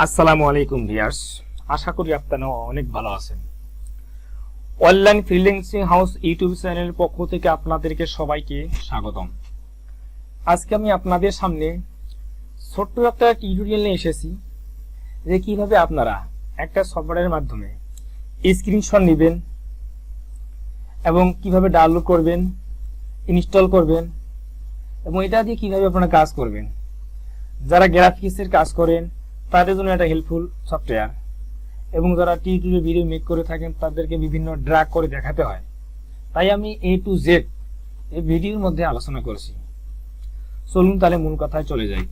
আসসালামু আলাইকুম ভিউয়ার্স, আশা করি আপনারা অনেক ভালো আছেন। অনলাইন ফ্রিল্যান্সিং হাউস ইউটিউব চ্যানেলের পক্ষ থেকে আপনাদেরকে সবাইকে স্বাগতম। আজকে আমি আপনাদের সামনে ছোট্ট একটা টিউটোরিয়াল নিয়ে এসেছি যে কিভাবে আপনারা একটা সফটওয়্যারের মাধ্যমে স্ক্রিনশট নেবেন এবং কিভাবে ডাউনলোড করবেন, ইনস্টল করবেন এবং এটা দিয়ে কিভাবে আপনারা কাজ করবেন। যারা গ্রাফিক্সের কাজ করেন তাদের জন্য একটা হেল্পফুল সফটওয়্যার, এবং যারা টিউটোরিয়াল ভিডিও মেক করে থাকেন তাদেরকে বিভিন্ন ড্র্যাগ করে দেখাতে হয়। তাই আমি A to Z এই ভিডিওর মধ্যে আলোচনা করছি। চলুন তাহলে মূল কথায় চলে যাই।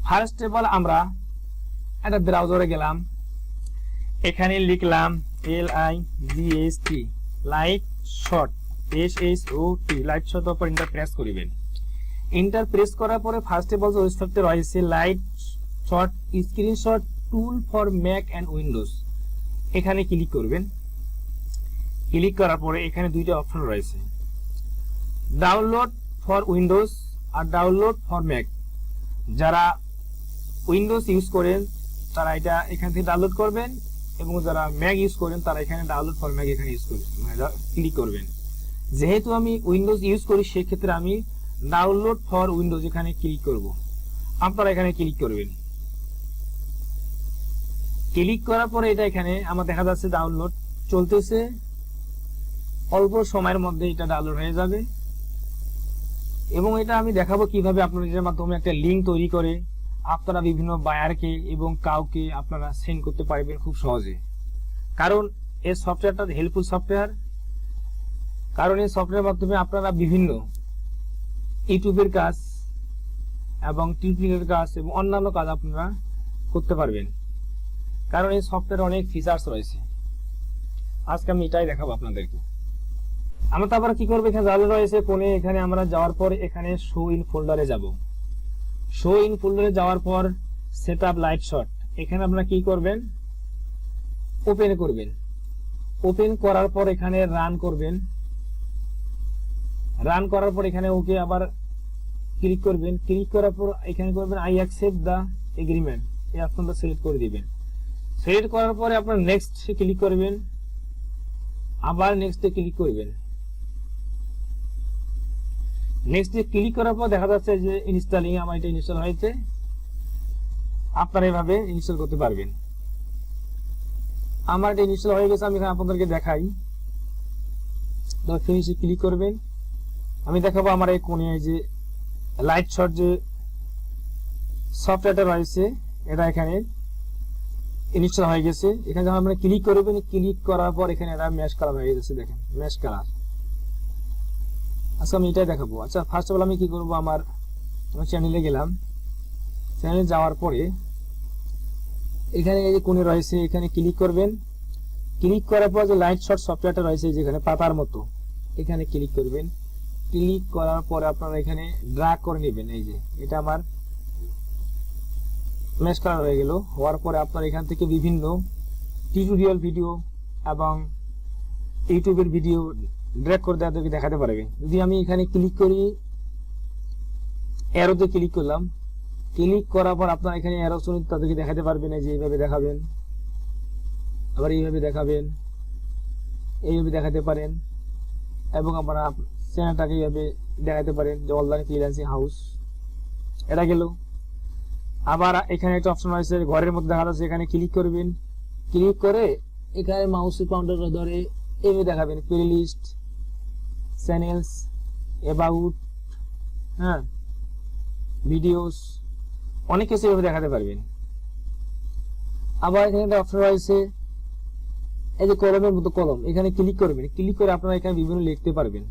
ফার্স্ট অফ অল আমরা একটা ব্রাউজারে গেলাম, এখানে লিখলাম LIGHT লাইটশট SHOT লাইটশট উপর এন্টার প্রেস করিবেন। এন্টার প্রেস করার পরে ফার্স্ট অফ অল ওয়েবসাইটে রয়েছে Lightshot screenshot tool for Mac and Windows, এখানে ক্লিক করবেন। ক্লিক করার পরে এখানে দুইটা অপশন রয়েছে, ডাউনলোড ফর উইন্ডোজ আর ডাউনলোড ফর ম্যাক। যারা উইন্ডোজ ইউজ করেন তারা এটা এখান থেকে ডাউনলোড করবেন, এবং যারা ম্যাক ইউজ করেন তারা এখানে ডাউনলোড ফর ম্যাক এখানে ইউজ করবেন, ক্লিক করবেন। যেহেতু আমি উইন্ডোজ ইউজ করি সেক্ষেত্রে আমি ডাউনলোড ফর উইন্ডোজ এখানে ক্লিক করব। আপনারা এখানে ক্লিক করবেন। ক্লিক করার পরে এটা এখানে আমার দেখা যাচ্ছে ডাউনলোড চলতেছে, অল্প সময়ের মধ্যে এটা ডাউনলোড হয়ে যাবে। এবং এটা আমি দেখাবো কিভাবে আপনারা এর মাধ্যমে একটা লিংক তৈরি করে আপনারা বিভিন্ন বায়ারকে এবং কাউকে আপনারা সেন্ড করতে পারবেন খুব সহজে। কারণ এই সফটওয়্যারটা হেল্পফুল সফটওয়্যার, কারণ এই সফটওয়্যারের মাধ্যমে আপনারা বিভিন্ন ইউটিউবের কাজ এবং টিউটোরিয়ালের কাজ এবং অন্যান্য কাজ আপনারা করতে পারবেন, কারণ এই সফটওয়্যারে অনেক ফিচার্স রয়েছে। আজকে আমি এটাই দেখাবো আপনাদেরকে। আমরা তারপরে কি করবো, এখানে ডাউনলোড রয়েছে কোণে, এখানে আমরা যাওয়ার পর এখানে শো ইন ফোল্ডারে যাব। শো ইন ফোল্ডারে যাওয়ার পর সেটআপ লাইটশট, এখানে আপনারা কি করবেন, ওপেন করবেন। ওপেন করার পর এখানে রান করবেন। রান করার পর এখানে ওকে আবার ক্লিক করবেন। ক্লিক করার পর এখানে করবেন আই অ্যাকসেপ্ট দা এগ্রিমেন্ট, এই অপশনটা সিলেক্ট করে দিবেন। সিলেক্ট করার পরে আপনার নেক্সট ক্লিক করবেন, আবার নেক্সটে ক্লিক করবেন। নেক্সটে ক্লিক করার পর দেখা যাচ্ছে যে ইনস্টলিং, আমার এটা ইনস্টল হয়েছে। আপনারা এভাবে ইনস্টল করতে পারবেন। আমার এটা ইনস্টল হয়ে গেছে, আমি এখানে আপনাদেরকে দেখাই। তো ফিনিশে ক্লিক করবেন। আমি দেখাবো আমার এই কোণে যে লাইটশট যে সফটওয়্যারটা রয়েছে এটা এখানে ইনস্টল হয়ে গেছে। এখানে যখন আমরা ক্লিক করবেন, ক্লিক করার পর এখানে এটা ম্যাশ কালার হয়ে গেছে, দেখেন ম্যাশ কালার। আচ্ছা আমি এটাই দেখাবো। আচ্ছা ফার্স্ট অফ অল আমি কি করবো, আমার চ্যানেলে গেলাম। চ্যানেলে যাওয়ার পরে এখানে এই যে কোণে রয়েছে এখানে ক্লিক করবেন। ক্লিক করার পর যে লাইটশট সফটওয়্যারটা রয়েছে যেখানে পাতার মতো, এখানে ক্লিক করবেন। ক্লিক করার পরে আপনারা এখানে ড্র্যাগ করে নেবেন। এই যে এটা আমার ম্যাশ কালার হয়ে গেল। হওয়ার পরে আপনারা এখান থেকে বিভিন্ন টিউটোরিয়াল ভিডিও এবং ইউটিউবের ভিডিও ড্র্যাগ করে তাদেরকে দেখাতে পারবে। যদি আমি এখানে ক্লিক করি, অ্যারোতে ক্লিক করলাম, ক্লিক করার পর আপনারা এখানে অ্যারো সহিত তাদেরকে দেখাতে পারবেন। এই যে এইভাবে দেখাবেন, আবার এইভাবে দেখাবেন, এইভাবে দেখাতে পারেন, এবং আপনারা চ্যানেলটাকে এইভাবে দেখাতে পারেন যে অনলাইন ফ্রিল্যান্সিং হাউস। এটা গেল। আবার এখানে একটা অপশন রয়েছে ঘরের মধ্যে দেখা যাচ্ছে, এখানে ক্লিক করবেন। ক্লিক করে এখানে মাউসের পয়েন্টার ধরে এইভাবে দেখাবেন প্লেলিস্ট, চ্যানেলস, অ্যাবাউট, হ্যাঁ ভিডিওস, অনেক কিছু এইভাবে দেখাতে পারবেন। আবার এখানে একটা অপশন রয়েছে এই যে কলমের মতো কলম, এখানে ক্লিক করবেন। ক্লিক করে আপনারা এখানে বিভিন্ন লিখতে পারবেন।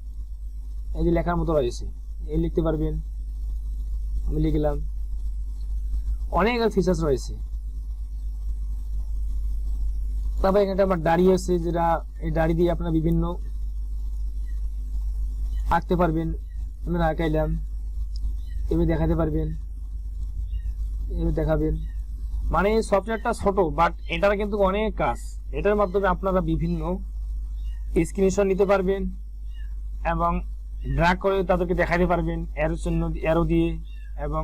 এই যে লেখার মতো রয়েছে, এই লিখতে পারবেন। আমি লিখলাম, অনেক ফিচার্স রয়েছে। তারপর এখানে আমার ডায়রি আছে, যেটা এই ডায়রি দিয়ে আপনারা বিভিন্ন আঁকতে পারবেন। আমরা আঁকাইলাম, এভাবে দেখাতে পারবেন, এভাবে দেখাবেন। মানে সফটওয়্যারটা ছোট, বাট এটার কিন্তু অনেক কাজ। এটার মাধ্যমে আপনারা বিভিন্ন স্ক্রিনশট নিতে পারবেন এবং ড্র্যাগ করে তাদেরকে দেখাতে পারবেন অ্যারো চিহ্ন, অ্যারো দিয়ে এবং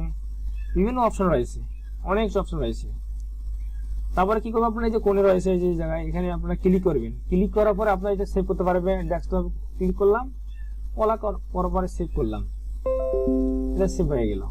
বিভিন্ন অপশন রয়েছে, অনেক অপশন রয়েছে। তারপরে কি করবেন, আপনার এই যে কোণে রয়েছে এই যে জায়গায়, এখানে আপনারা ক্লিক করবেন। ক্লিক করার পরে আপনারা এটা সেভ করতে পারবেন। ডেস্কটপ ক্লিক করলাম, করার পরে সেভ করলাম, এটা সেভ হয়ে গেল।